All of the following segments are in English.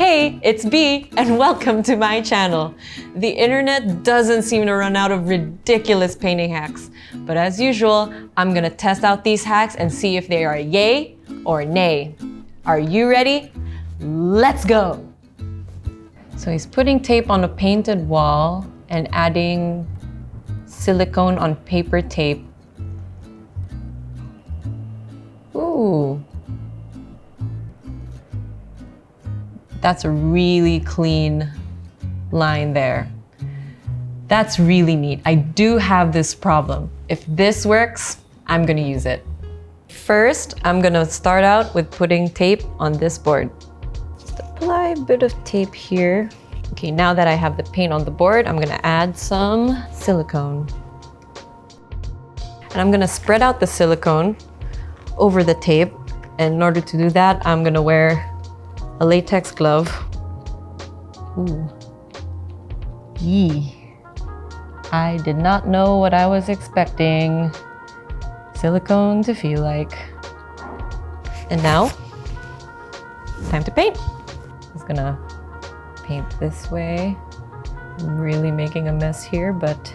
Hey, it's B, and welcome to my channel. The internet doesn't seem to run out of ridiculous painting hacks, but as usual, I'm gonna test out these hacks and see if they are yay or nay. Are you ready? Let's go! So he's putting tape on a painted wall and adding silicone on paper tape. Ooh. That's a really clean line there. That's really neat. I do have this problem. If this works, I'm gonna use it. First, I'm gonna start out with putting tape on this board. Just apply a bit of tape here. Okay, now that I have the paint on the board, I'm gonna add some silicone. And I'm gonna spread out the silicone over the tape. And in order to do that, I'm gonna wear a latex glove. Ooh. Yee. I did not know what I was expecting silicone to feel like. And now, time to paint. I'm just gonna paint this way. I'm really making a mess here, but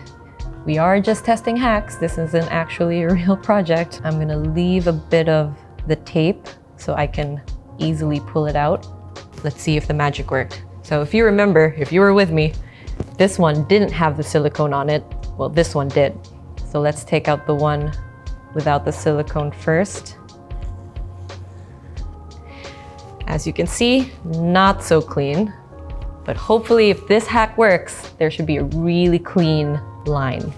we are just testing hacks. This isn't actually a real project. I'm gonna leave a bit of the tape so I can easily pull it out. Let's see if the magic worked. So if you remember, if you were with me, this one didn't have the silicone on it. Well, this one did. So let's take out the one without the silicone first. As you can see, not so clean, but hopefully if this hack works, there should be a really clean line.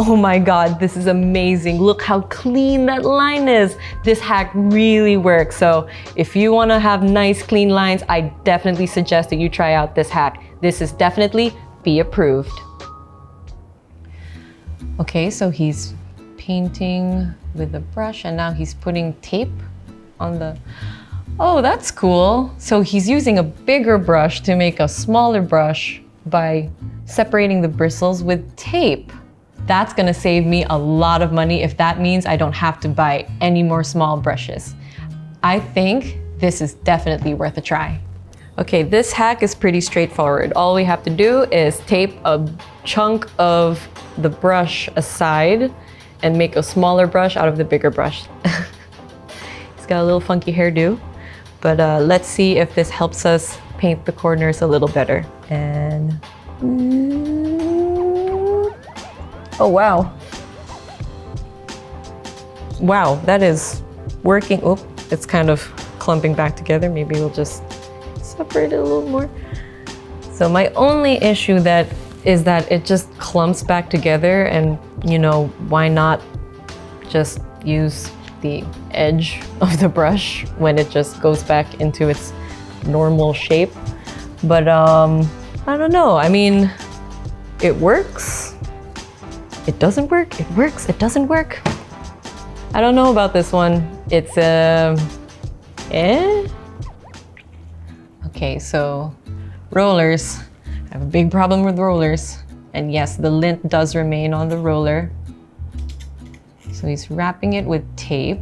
Oh my God, this is amazing. Look how clean that line is. This hack really works. So if you wanna have nice, clean lines, I definitely suggest that you try out this hack. This is definitely B approved. Okay, so he's painting with a brush and now he's putting tape on the, oh, that's cool. So he's using a bigger brush to make a smaller brush by separating the bristles with tape. That's gonna save me a lot of money if that means I don't have to buy any more small brushes. I think this is definitely worth a try. Okay, this hack is pretty straightforward. All we have to do is tape a chunk of the brush aside and make a smaller brush out of the bigger brush. He's got a little funky hairdo, but let's see if this helps us paint the corners a little better. And oh, wow. Wow, that is working. Oh, it's kind of clumping back together. Maybe we'll just separate it a little more. So my only issue is that it just clumps back together and, you know, why not just use the edge of the brush when it just goes back into its normal shape. But I don't know. I mean, it works. It doesn't work, it works, it doesn't work. I don't know about this one. It's Okay, so rollers. I have a big problem with rollers. And yes, the lint does remain on the roller. So he's wrapping it with tape.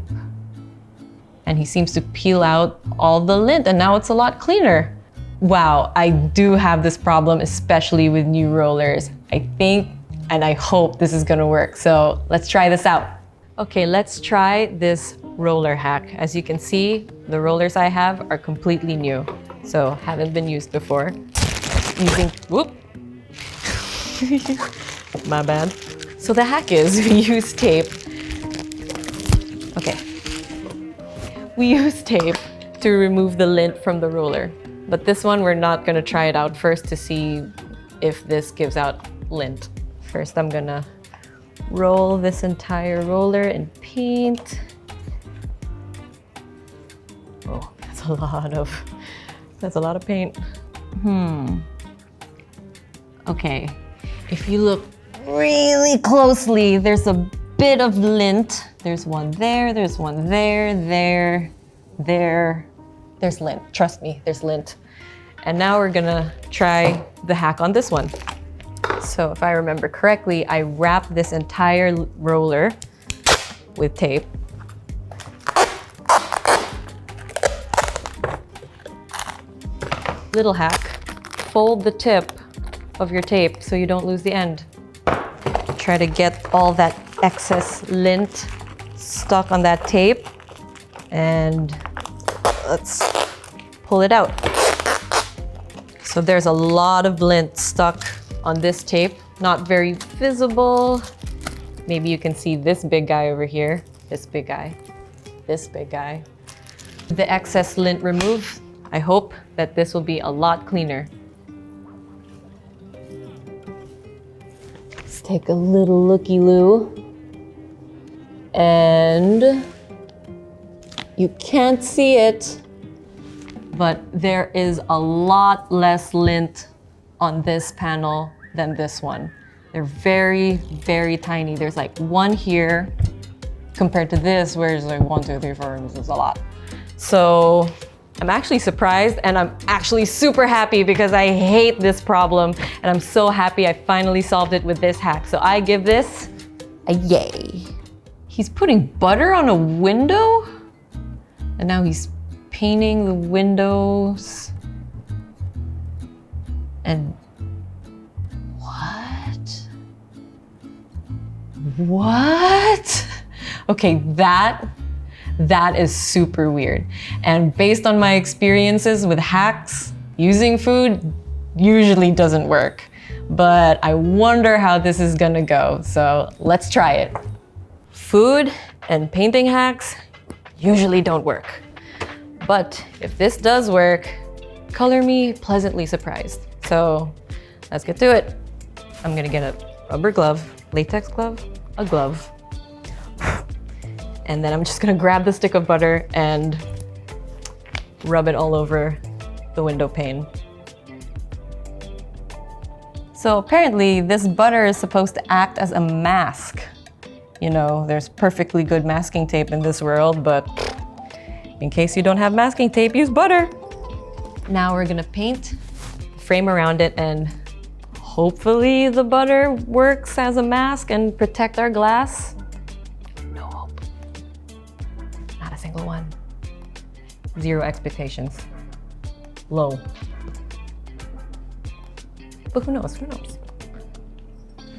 And he seems to peel out all the lint and now it's a lot cleaner. Wow, I do have this problem, especially with new rollers. I think and I hope this is gonna work. So let's try this out. Okay, let's try this roller hack. As you can see, the rollers I have are completely new. So haven't been used before. Whoop. My bad. So the hack is we use tape. Okay. We use tape to remove the lint from the roller. But this one, we're not gonna try it out first to see if this gives out lint. First, I'm gonna roll this entire roller in paint. Oh, that's a lot of paint. Okay, if you look really closely, there's a bit of lint. There's one there, there's one there. There's lint, trust me, there's lint. And now we're gonna try the hack on this one. So if I remember correctly, I wrap this entire roller with tape. little hack. Fold the tip of your tape so you don't lose the end. Try to get all that excess lint stuck on that tape, and let's pull it out. So there's a lot of lint stuck on this tape, not very visible. Maybe you can see this big guy over here, this big guy, this big guy. The excess lint removed, I hope that this will be a lot cleaner. Let's take a little looky-loo. And you can't see it, but there is a lot less lint on this panel than this one. They're very, very tiny. There's like one here compared to this, where it's like 1, 2, 3, 4, this is a lot. So I'm actually surprised, and I'm actually super happy because I hate this problem, and I'm so happy I finally solved it with this hack. So I give this a yay. He's putting butter on a window, and now he's painting the windows. And what? Okay, that is super weird. And based on my experiences with hacks, using food usually doesn't work. But I wonder how this is gonna go, so let's try it. Food and painting hacks usually don't work. But if this does work, color me pleasantly surprised. So let's get to it. I'm gonna get a rubber glove, latex glove, a glove. And then I'm just gonna grab the stick of butter and rub it all over the window pane. So apparently this butter is supposed to act as a mask. You know, there's perfectly good masking tape in this world, but in case you don't have masking tape, use butter. Now we're gonna paint the frame around it, and hopefully the butter works as a mask and protect our glass. No hope. Not a single one. Zero expectations. Low. But who knows, who knows?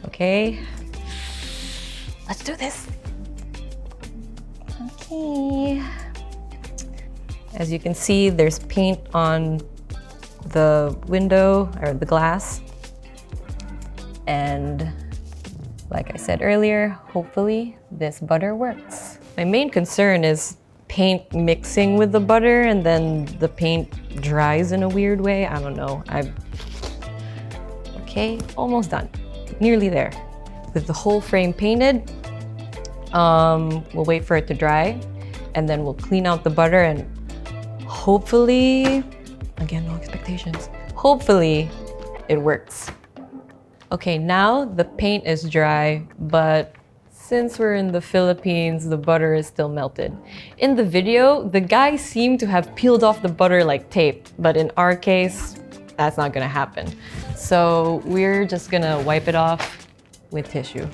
Okay. Let's do this. Okay. As you can see, there's paint on the window or the glass. And like I said earlier, hopefully this butter works. My main concern is paint mixing with the butter and then the paint dries in a weird way. I don't know. Okay, almost done. Nearly there. With the whole frame painted, we'll wait for it to dry, and then we'll clean out the butter, and hopefully, again, no expectations, hopefully it works. Okay, now the paint is dry, but since we're in the Philippines, the butter is still melted. In the video, the guy seemed to have peeled off the butter like tape, but in our case, that's not gonna happen. So we're just gonna wipe it off with tissue.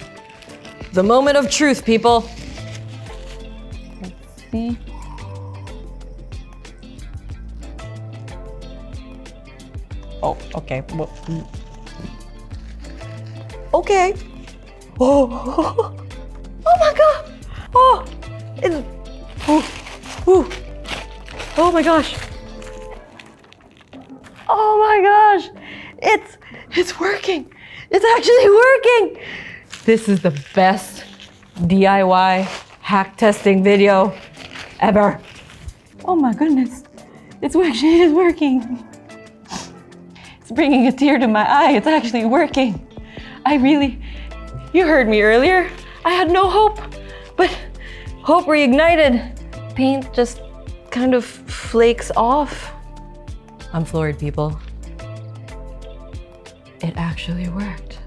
The moment of truth, people. Let's see. Oh, okay. Well, okay. Oh, oh my God. Oh, it's, oh my gosh. Oh my gosh. It's working. It's actually working. This is the best DIY hack testing video ever. Oh my goodness. It's working. It's bringing a tear to my eye. It's actually working. You heard me earlier. I had no hope, but hope reignited. Paint just kind of flakes off. I'm floored, people. It actually worked.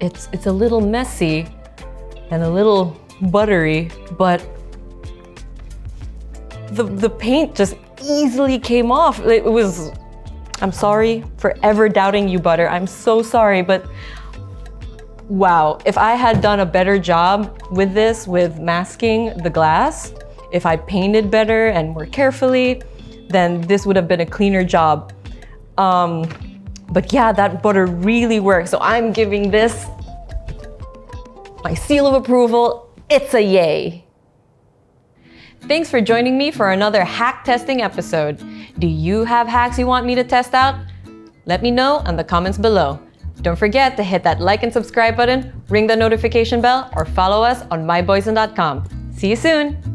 It's a little messy and a little buttery, but the paint just easily came off. I'm sorry for ever doubting you, butter. I'm so sorry, but wow. If I had done a better job with this, with masking the glass, if I painted better and more carefully, then this would have been a cleaner job. But yeah, that butter really works. So I'm giving this my seal of approval. It's a yay. Thanks for joining me for another hack testing episode. Do you have hacks you want me to test out? Let me know in the comments below. Don't forget to hit that like and subscribe button, ring the notification bell, or follow us on myboysen.com. See you soon!